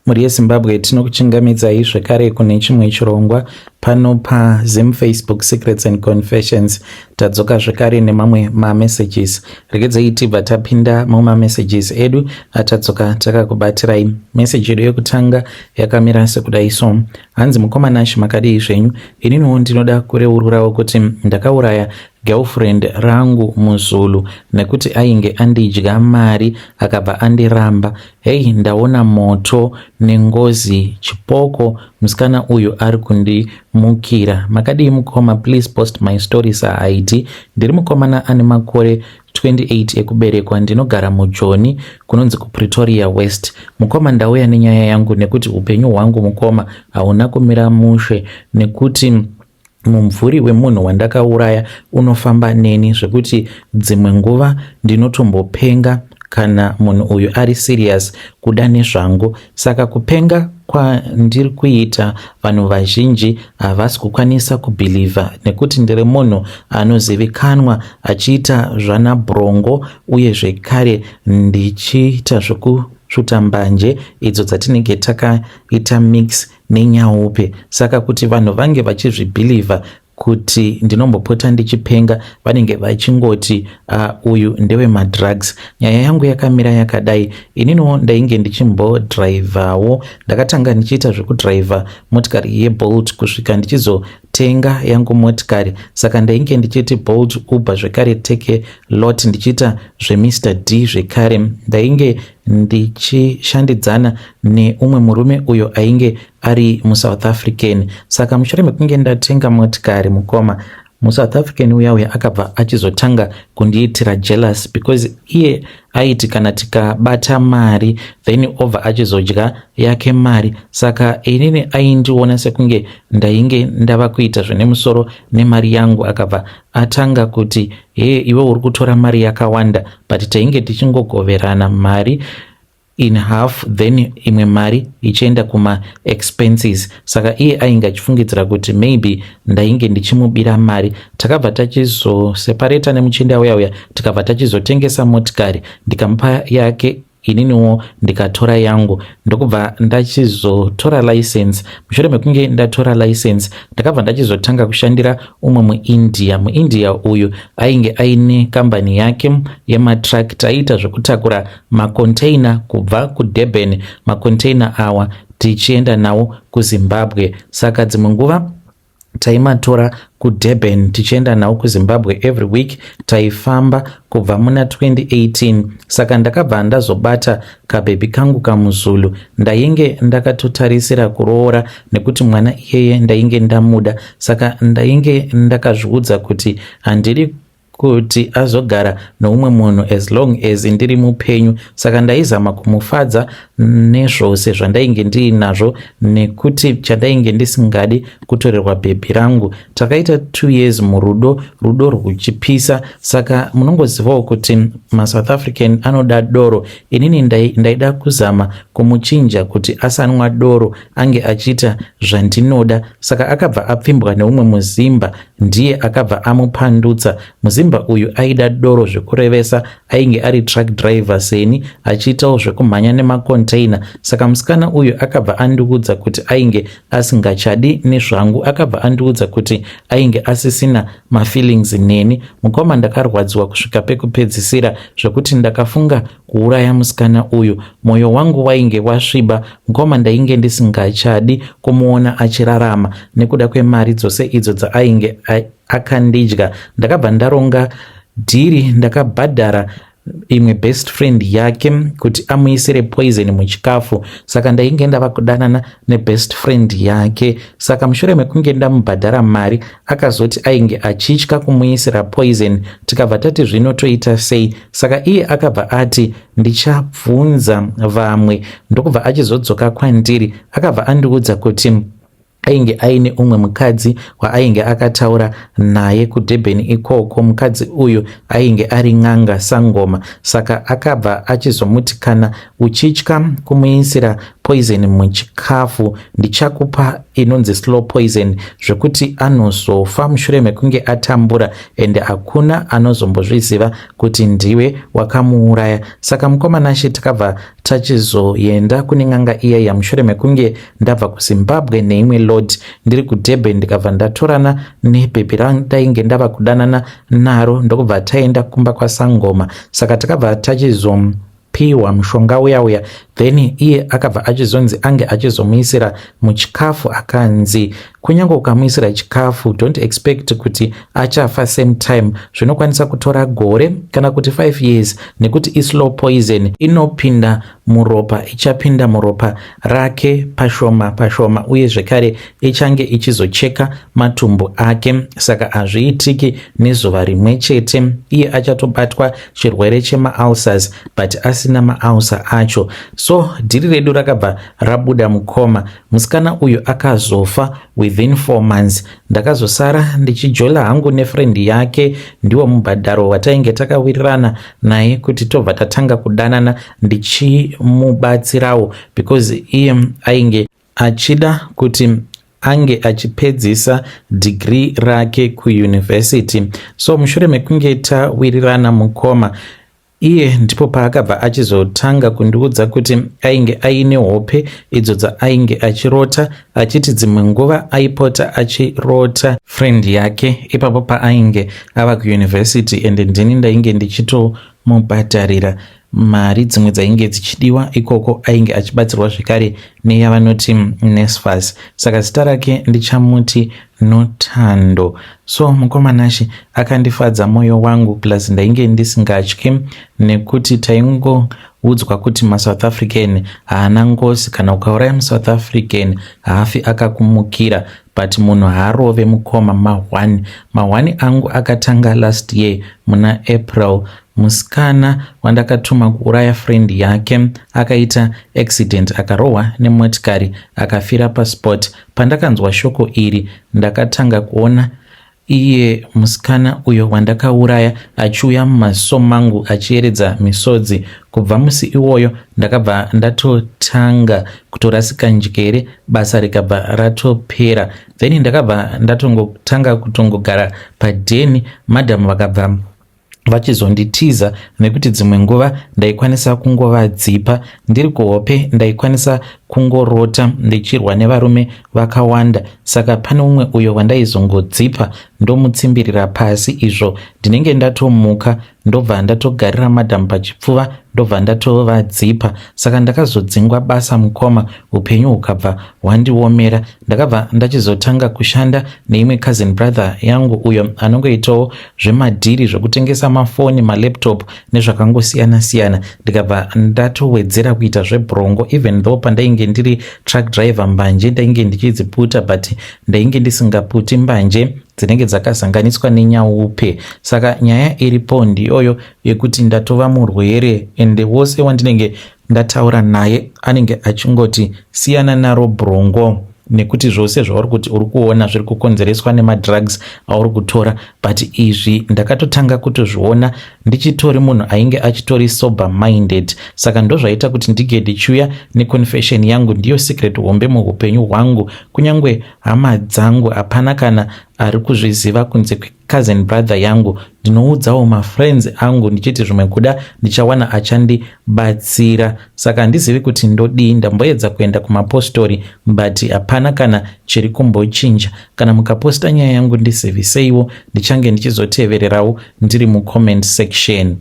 Muri yeZimbabwe tinokuchingamidzai zvekare kune chimwe chirongwa pano paZim Facebook Secrets and Confessions. Tadzoka zvekare nemamwe mamessages. Regedzai tibva tapinda mumamessages edu atadzoka takakubatirai. Message yedu yekutanga yakamira sekudai so: hanzi mukomana makadii zvenyu, ininiwo ndinoda kureururawo kuti ndakauraya girlfriend rangu muZulu nekuti ainge andidya mari akabva andiramba. Hei, ndaona moto nengozi chipoko, musikana uyu ari kundimukira. Makadii mukoma? Please post my story saID. Ndiri mukomana ane makore 28 ekuberekwa, ndinogara muJoni kunonzi kuPretoria West. Mukoma, ndauya nenyaya yangu nekuti upenyu hwangu mukoma hauna kumira mushe, nekuti mumvuri wemunhu wandakauraya unofamba neni zvekuti dzimwe nguva ndinotombopenga kana munhu uyu ari serious kuda nezvangu. Saka kupenga kwandiri kuita vanhu vazhinji havasi kukwanisa kubhilivha, nekuti ndiri munhu anozivikanwa achiita zvanabrongo uye zvekare ndichiita zvekusvuta mbanje idzo dzatinenge takaita mix nenyaupe. Saka kuti vanhu vange vachizvibhilivha kuti ndinombopota ndichipenga, vanenge vachingoti uyu ndewe madrugs. Nyaya yangu yakamira yakadai. Ininiwo ndainge ndichimbodhiraivhawo, ndakatanga ndichiita zvekudhiraivha motikari yeBolt kusvika ndichizotenga yangu motikari. Saka ndainge ndichiti Bolt, Uber zvekare Take Lot, ndichiita zveMr D zvekare. Ndainge ndichishandidzana neumwe murume uyo ainge ari muSouth African. Saka mushure mekunge ndatenga motikari mukoma, muSouth African uya akabva achizotanga kundiitira jealous, because iye aiti kana tikabata mari then over achizodya yake mari. Saka inini aindiona sekunge ndainge ndava kuita zvine musoro nemari yangu, akabva atanga kuti iwe uri kutora mari yakawanda, but tainge tichingogoverana mari in half, then imwe mari ichienda kuma expenses. Saka iye ainge achifungidzira kuti maybe ndainge ndichimubira mari. Takabva tachizoseparata nemuchinda uya tikabva tachizotengesa motikari, ndikamupa yake, ininiwo ndikatora yangu, ndokubva ndachizotora license. Mushure mekunge ndatora license, ndakabva ndachizotanga kushandira umwe muIndia uyu ainge aine kambani yake yematruck. Taiita zvekutakura makontaina kubva kuDurban, makontaina awa tichienda nawo kuZimbabwe. Saka dzimwe nguva taimatora kuDurban tichienda nawo kuZimbabwe every week, taifamba kubva muna 2018. Saka ndakabva ndazobata kabhebi kangu kamuZulu. Ndainge ndakatotarisira kuroora nekuti mwana iyeye ndainge ndamuda. Saka ndainge ndakazviudza kuti handiri kuti azogara noumwe munhu as long as ndiri mupenyu. Saka ndaizama kumufadza nezvose zvandainge ndiinazvo, nekuti chandainge ndisingadi kutorerwa bhebhi rangu. Takaita 2 years murudo, rudo rwuchipisa. Saka munongozivawo kuti maSouth African anoda doro. Inini ndaida kuzama kumuchinja kuti asanwa doro, ange achiita zvandinoda. Saka akabva apfimbwa neumwe muZimba, ndiye akabva amupandutsa. Muzimba uyu aida doro zvekurevesa, ainge ari truck driver seni achiitawo zvekumhanya nemakontaina. Saka musikana uyu akabva andiudza kuti ainge asingachadi nezvangu, akabva andiudza kuti ainge asisina mafeelings neni. Mukoma, ndakarwadziwa kusvika pekupedzisira zvekuti ndakafunga kuuraya musikana uyu. Mwoyo wangu wainge wasviba. Mukoma, ndainge ndisingachadi kumuona achirarama nekuda kwemari dzose idzo dzaainge akandidya. Ndakabva ndaronga dhiri, ndakabhadhara imwe best friend yake kuti amuisire poison muchikafu. Saka ndainge ndava kudanana nebest friend yake. Saka mushure mekunge ndamubhadhara mari, akazoti ainge achitya kumuisira poison. Tikabva tati zvino toita sei? Saka iye akabva ati ndichabvunza vamwe, ndokubva achizodzoka kwandiri. Akabva andiudza kuti ainge aine umwe mukadzi waainge akataura naye kuDurban ikoko. Mukadzi uyu ainge ari n'anga Sangoma. Saka akabva achizomuti kana uchitya kumuisira poison muchikafu ndichakupa inonzi slow poison zvekuti anozofa mushure mekunge atambura ende hakuna anozombozviziva kuti ndiwe wakamuuraya. Saka mukomana She takabva tachizoenda kune n'anga iya mushure mekunge ndabva kuZimbabwe neimwe lot ndiri kuDurban ndikabva ndatorana nebhebhi randainge ndava kudanana naro ndokubva taenda kumba kwaSangoma. Saka takabva tachizopiwa mushonga uya then iye akabva achizonzi ange achizomuisira muchikafu akanzi kunyange ukamuisira chikafu don't expect kuti achafa same time, zvinokwanisa kutora gore kana kuti 5 years nekuti islow poison inopinda muropa, ichapinda muropa rake pashoma pashoma uye zvekare ichange ichizocheka matumbu ake. Saka hazviitiki nezuva rimwe chete, iye achatobatwa chirwere chema-ulcers but asina ma-ulcer acho. So dhiri redu rakabva rabuda mukoma. Musikana uyu akazofa within 4 months. Ndakazosara ndichijola hangu nefrendi yake, ndiwo mubhadharo watainge takawirirana naye kuti tobva tatanga kudanana ndichimubatsirawo because iye ainge achida kuti ange achipedzisa degree rake kuuniversity. So mushure mekunge tawirirana mukoma, iye ndipo paakabva achizotanga kundiudza kuti ainge aine hope idzo dzaainge achirota, achiti dzimwe nguva aipota achirota friend yake ipapo paainge ava kuuniversity ende ndini ndainge ndichitomubhadharira mari dzimwe dzainge dzichidiwa ikoko, ainge achibatsirwa zvekare neyavanoti NSFAS. Saka zita rake ndichamuti Notando. So mukomana She akandifadza moyo wangu plus ndainge ndisingatyi nekuti taingoudzwa kuti maSouth African haana ngosi, kana ukauraya muSouth African haafi akakumukira, but munhu haarove mukoma ma1 angu akatanga last year muna April. Musikana wandakatuma kuuraya friend yake akaita accident, akarohwa nemotikari akafira paspot. Pandakanzwa shoko iri ndakatanga kuona iye musikana uyo wandakauraya achiuya mumaziso mangu achieredza misodzi. Kubva musi iwoyo ndakabva ndatotanga kutorasika njere, basa rikabva ratopera. Then ndakabva ndatongotanga kutongogara padheni, madhamu vakabva vachizonditiza nekuti dzimwe nguva ndaikwanisa kungovadzipa, ndiri kuhope ndaikwanisa kungorota ndichirwa nevarume vakawanda. Saka pane umwe uyo wandaizongodzipa ndomutsimbirira pasi, izvo ndinenge ndatomuka ndobva ndatogarira madhamu pachipfuva ndobva ndatovadzipa. Saka ndakazodzingwa basa mukoma, upenyu hukabva hwandiomera. Ndakabva ndachizotanga kushanda neimwe cousin brother yangu uyo anongoitawo zvemadhiri zvekutengesa mafoni, malaptop nezvakangosiyana siyana. Ndikabva ndatowedzera kuita zvebrongo, even though pandainge ndiri truck driver mbanje ndainge ndichidziputa, but ndainge ndisingaputi mbanje dzinenge dzakazanganiswa nenyaupe. Saka nyaya iripo ndiyoyo yekuti ndatova murwere ende wose wandinenge ndataura naye anenge achingoti siyana naro brongo, nekuti zvose zvauri kuti uri kuona zviri kukonzereswa nemadrugs auri kutora. But izvi ndakatotanga kutozviona ndichitori munhu ainge achitori sober minded. Saka ndozvaita kuti ndige ndichiuya neconfession yangu, ndiyo secret hombe muupenyu hwangu. Kunyange hama dzangu hapana kana ari kuzviziva kunze cousin brother yangu. Ndinoudzawo mafriends angu ndichiti zvimwe kuda ndichawana achandibatsira. Saka handizivi kuti ndodii. Ndamboedza kuenda kumapostori but hapana kana chiri kumbochinja. Kana mukaposta nyaya yangu ndiziviseiwo, ndichange ndichizotevererawo ndiri mucomment section.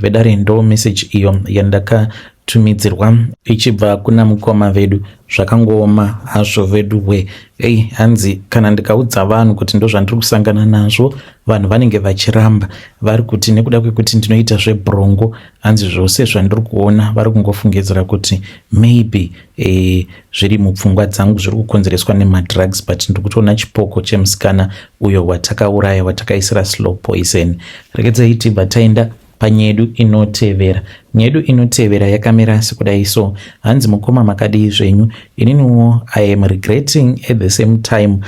Vedare ndo message iyo yandakatumidzirwa ichibva kuna mukoma vedu. Zvakangooma hazvo vedu we. Hanzi kana ndikaudza vanhu kuti ndo zvandiri kusangana nazvo, vanhu vanenge vachiramba vari kuti nekuda kwekuti ndinoita zvebrongo, hanzi zvose zvandiri kuona vari kungofungidzira kuti maybe zviri mupfungwa dzangu zviri kukonzereswa nemadrugs, but ndiri kutoona chipoko chemusikana uyo watakauraya, watakaisira slow poison. Regedzai tibva taenda panyedu inotevera. Nyedu inotevera yakamira sekudai. So hanzi mukoma makadii zvenyu? Ininiwo I am regretting at the same time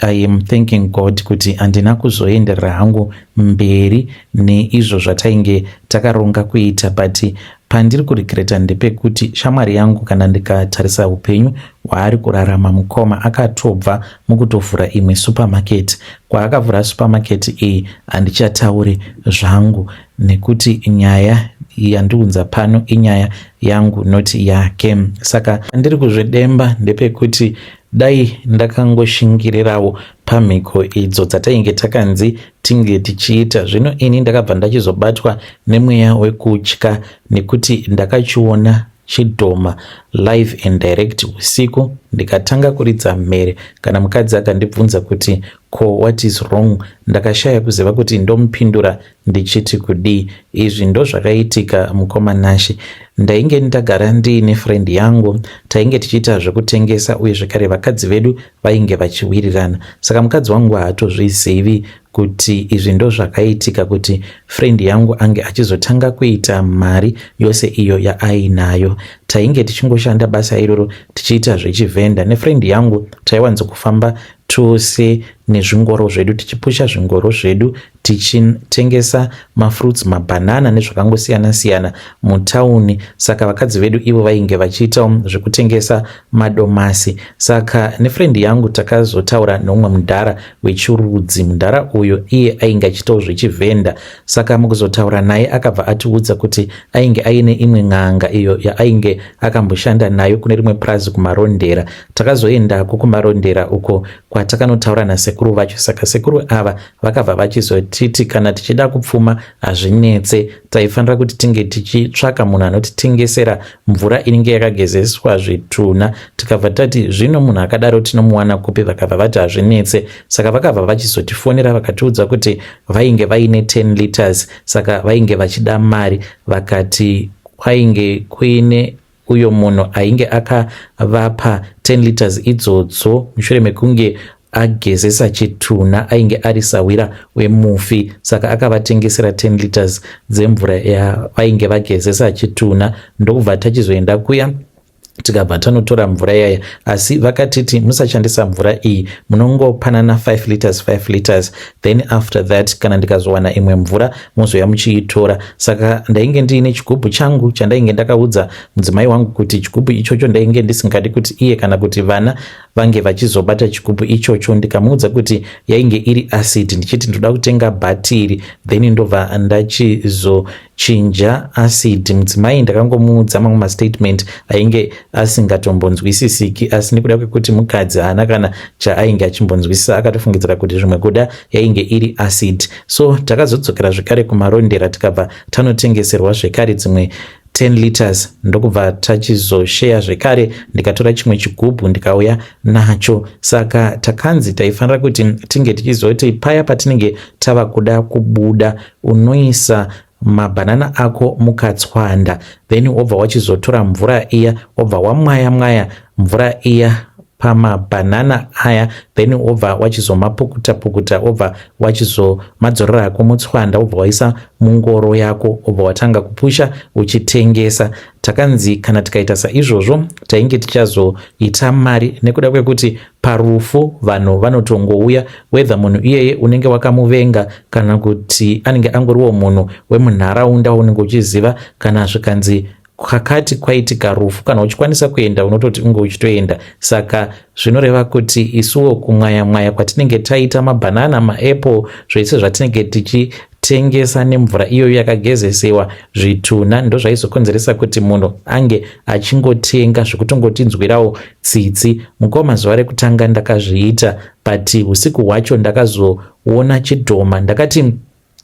I am thanking God kuti handina kuzoenderera hangu mberi neizvo zvatainge takaronga kuita, but pandiri kuregreta ndepekuti shamwari yangu, kana ndikatarisa upenyu hwaari kurarama mukoma, akatobva mukutovhura imwe supermarket. Kwaakavhura supermarket iyi handichatauri zvangu, nekuti nyaya yandiunza pano inyaya yangu noti yake. Saka ndiri kuzvidemba ndepekuti dai ndakangoshingirirawo pamhiko idzo dzatainge takanzi tinge tichiita. Zvino ini ndakabva ndachizobatwa nemweya wekutya, nekuti ndakachiona chidhoma live and direct usiku, ndikatanga kuridza mhere. Kana mukadzi akandibvunza kuti ko what is wrong, ndakashaya kuziva kuti ndomupindura ndichiti kudii. Izvi ndo zvakaitika mukoma Nashi. Ndainge ndagara ndiine friend yangu, tainge tichiita zvekutengesa, uye zvekare vakadzi vedu vainge vachiwirirana. Saka mukadzi wangu haatozvizivi kuti izvi ndo zvakaitika, kuti friend yangu ange achizotanga kuita mari yose iyo yaainayo. Tainge tichingoshanda basa iroro tichiita zvechivhenda. Nefriend yangu taiwanza kufamba tose nezvingoro zvedu, tichipusha zvingoro zvedu tichitengesa mafruits, mabhanana nezvakangosiyana siyana mutauni. Saka vakadzi vedu ivo vainge vachiita zvekutengesa madomasi. Saka nefriend yangu takazotaura nomumwe mudhara wechirudzi. Mudhara uyo iye ainge achiitawo zvechivhenda. Saka mukuzotaura naye akabva atiudza kuti ainge aine imwe n'anga iyo yaainge akamboshanda nayo kune rimwe prazi kumarondera. Takazoendako kumarondera uko kwatakanotaura nasekuru vacho. Saka sekuru ava vakabva vachizotiti kana tichida kupfuma hazvinetse, taifanira kuti tinge tichitsvaka munhu anotitengesera mvura inenge yakagezeswa zvitunha. Tikabva tati zvino munhu akadaro tinomuwana kupi? Vakabva vati hazvinetse. Saka vakabva vachizotifonera vakatiudza kuti vainge vaine 10 liters, saka vainge vachida mari. Vakati kwainge kuine uyo munhu ainge akavapa 10 liters idzodzo mushure mekunge agezesa chitunha, ainge ari sawira wemufi. Saka akavatengesera 10 liters dzemvura yavainge vagezesa chitunha. Ndokubva tachizoenda kuya tikabva tanotora mvura yaya, asi vakatiti musashandisa mvura iyi, munongopanana 5 liters 5 liters, then after that kana ndikazowana imwe mvura muzoya muchiitora. Saka ndainge ndiine chigubhu changu chandainge ndakaudza mudzimai wangu kuti chigubhu ichocho ndainge ndisingadi kuti iye kana kuti vana vange vachizobata chigubhu ichocho. Ndikamuudza kuti yainge iri acid, ndichiti ndoda kutenga bhatiri, then ndobva ndachizochinja acid. Mudzimai ndakangomuudza mamwe mastatement ainge asingatombonzwisisiki, asi nekuda kwekuti mukadzi haana kana chaainge achimbonzwisisa, akatofungidzira kuti zvimwe kuda yainge iri acid. So takazodzokera zvekare kumarondera, tikabva tanotengeserwa zvekare dzimwe 10 liters. Ndokubva tachizosheya zvekare, ndikatora chimwe chigubhu ndikauya nacho. Saka takanzi taifanira kuti tinge tichizoti paya patinenge tava kuda kubuda, unoisa mabhanana ako mukatswanda, then wobva wachizotora mvura iya, wobva wamwaya mwaya mvura iya pamabhanana aya, then wobva wachizomapukuta pukuta, wobva wachizomadzorera ako mutswanda, wobva waisa mungoro yako, wobva watanga kupusha uchitengesa. Takanzi kana tikaita saizvozvo tainge tichazoita mari, nekuda kwekuti parufu vanhu vanotongouya, whether munhu iyeye unenge wakamuvenga kana kuti anenge angoriwo munhu wemunharaunda unenge uchiziva, kana zvikanzi kwakati kwaitika rufu, kana uchikwanisa kuenda unototi unge uchitoenda. Saka zvinoreva kuti isuwo kumwaya mwaya kwatinenge taita mabhanana, maapple, zvese zvatinenge tichitengesa nemvura iyoyo yakagezesewa zvitunha, ndo zvaizokonzeresa kuti munhu ange achingotenga zvekutongotinzwirawo tsitsi. Mukoma zuva rekutanga ndakazviita, but usiku hwacho ndakazoona chidhoma, ndakati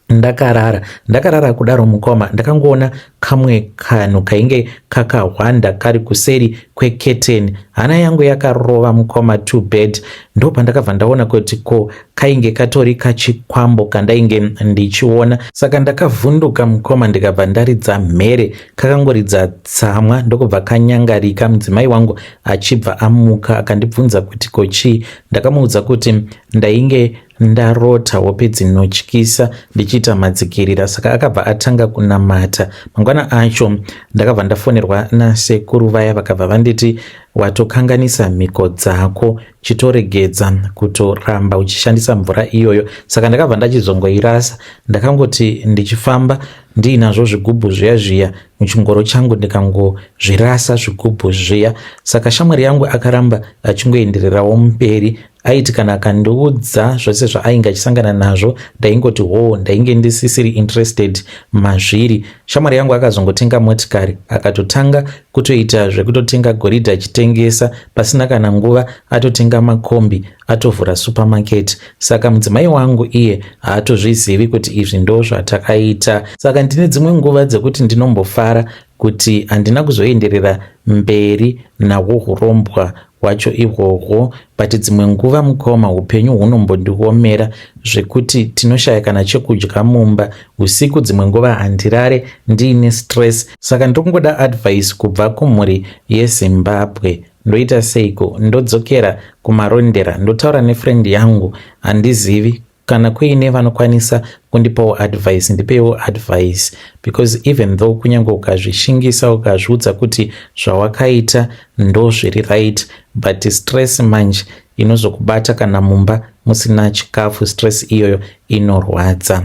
ndakarara kudaro mukoma, ndakangoona kamwe kanhu kainge kakahwanda kari kuseri kweketeni. Hana yangu yakarova mukoma, to bed. Ndo pandakabva ndaona kuti ko kainge katori kachikwambo kandainge ndichiona. Saka ndakavhunduka mukoma, ndikabva ndaridza mhere, kakangoridza tsamwa ndokubva kanyangarika. Mudzimai wangu achibva amuka akandibvunza kuti ko chii. Ndakamuudza kuti ndainge ndarotawo pedzinotyisa ndichiita madzikirira. Saka akabva atanga kunamata. Mangwana acho ndakabva ndafonerwa nasekuru vaya vakabva vanditi watokanganisa mhiko dzako, chitoregedza kutoramba uchishandisa mvura iyoyo. Saka ndakabva ndachizongoirasa. Ndakangoti ndichifamba ndiinazvo zvigubhu zviya zviya muchingoro changu ndikangozvirasa zvigubhu zviya. Saka shamwari yangu akaramba achingoendererawo mberi. Aiti kana akandiudza zvose zvaainge achisangana nazvo ndaingoti ndainge ndisisiri interested mazviri. Shamwari yangu akazongotenga motikari akatotanga kutoita zvekutotenga goridhe achitengesa, pasina kana nguva atotenga makombi atovhura supermarket. Saka mudzimai wangu iye haatozvizivi kuti izvi ndo zvatakaita. Saka ndine dzimwe nguva dzekuti ndinombofara kuti handina kuzoenderera mberi nahwo urombwa hwacho ihwohwo, but dzimwe nguva mukoma upenyu hunombondiomera zvekuti tinoshaya kana chekudya mumba usiku. Dzimwe nguva handirare ndiine stress. Saka ndokungoda advice kubva kumhuri yeZimbabwe. Ndoita seiko? Ndodzokera kumarondera ndotaura nefriend yangu, handizivi kana kuine vanokwanisa kundipawo advice, ndipewo advice, because even though kunyange ukazvishingisa ukazviudza kuti zvawakaita ndo zviri right, but stress manje inozokubata kana mumba musina chikafu. Stress iyoyo inorwadza.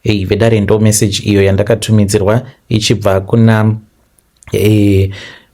Vedare ndo message iyo yandakatumidzirwa ichibva kuna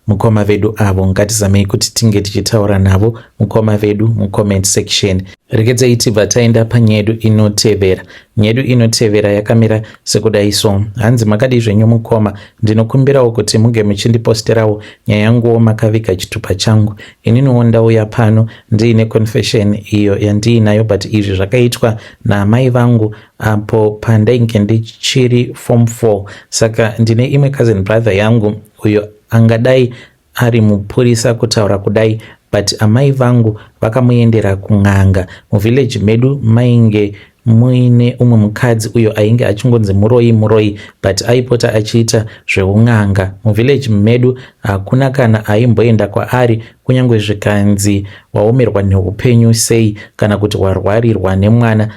mukoma vedu avo. Ngatizamei kuti tinge tichitaura navo mukoma vedu mucomment section. Regedzai tibva taenda panyaya yedu inotevera. Nyaya yedu inotevera yakamira sekudai so. Hanzi makadi zvenyu mukoma, ndinokumbirawo kuti muge muchindiposterawo nyaya yanguwo makaviga chitupa changu. Ininiwo ndauya pano ndiine confession iyo yandiinayo, but izvi zvakaitwa naamai vangu apo pandainge ndichiri form 4. Saka ndine imwe cousin brother yangu uyo angadai ari mupurisa kutaura kudai, but amai vangu vakamuendera kun'anga. Muvillage medu mainge muine umwe mukadzi uyo ainge achingonzi muroi, but aipota achiita zveun'anga. Muvillage medu hakuna kana aimboenda kwaari, kunyange zvikanzi waomerwa neupenyu sei kana kuti warwarirwa nemwana,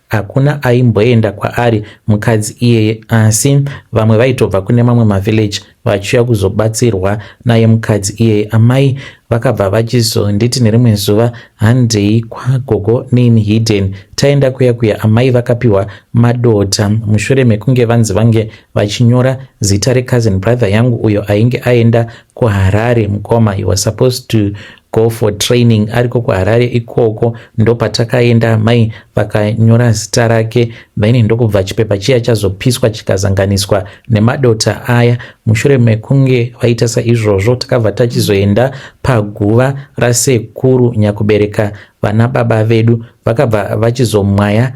hakuna aimboenda kwaari mukadzi iyeye. Asi vamwe vaitobva kune mamwe mavillage vachiuya kuzobatsirwa naye mukadzi iyeye. Amai vakabva vachizonditi nerimwe zuva, handei kwagogo name hidden. Taenda kuya amai vakapiwa madota mushure mekunge vange vachinyora zita recousin brother yangu uyo ainge aenda kuHarare. Mukoma, he was supposed to go for training ariko kuHarare ikoko ndo patakaenda. Mai vakanyora zita rake, then ndokubva chipepa chiya chazopiswa chikazanganiswa nemadota aya. Mushure mekunge vaita saizvozvo takabva tachizoenda paguva rasekuru nyakubereka vana baba vedu. Vakabva vachizomwaya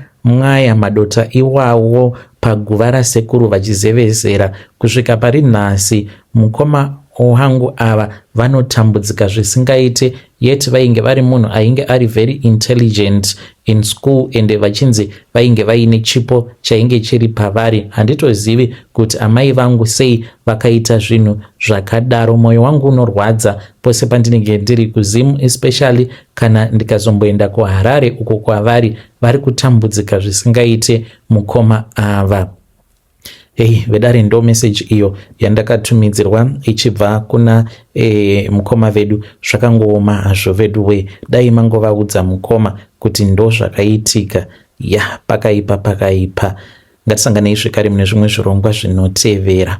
madota iwawo paguva rasekuru vachizevezera kusvika pari nhasi. Mukoma wangu ava vanotambudzika zvisingaite, yet vainge vari munhu ainge ari very intelligent in school, ende vachinzi vainge vaine chipo chainge chiri pavari. Handitozivi kuti amai vangu sei vakaita zvinhu zvakadaro. Mwoyo wangu unorwadza pose pandinenge ndiri kuZimu, especially kana ndikazomboenda kuHarare uko kwavari vari kutambudzika zvisingaite mukoma ava. Vedare ndo message iyo yandakatumidzirwa ichibva kuna mukoma vedu. Zvakangooma hazvo vedu we, dai mangovaudza mukoma kuti ndo zvakaitika. Pakaipa. Ngatisanganei zvekare mune zvimwe zvirongwa zvinotevera.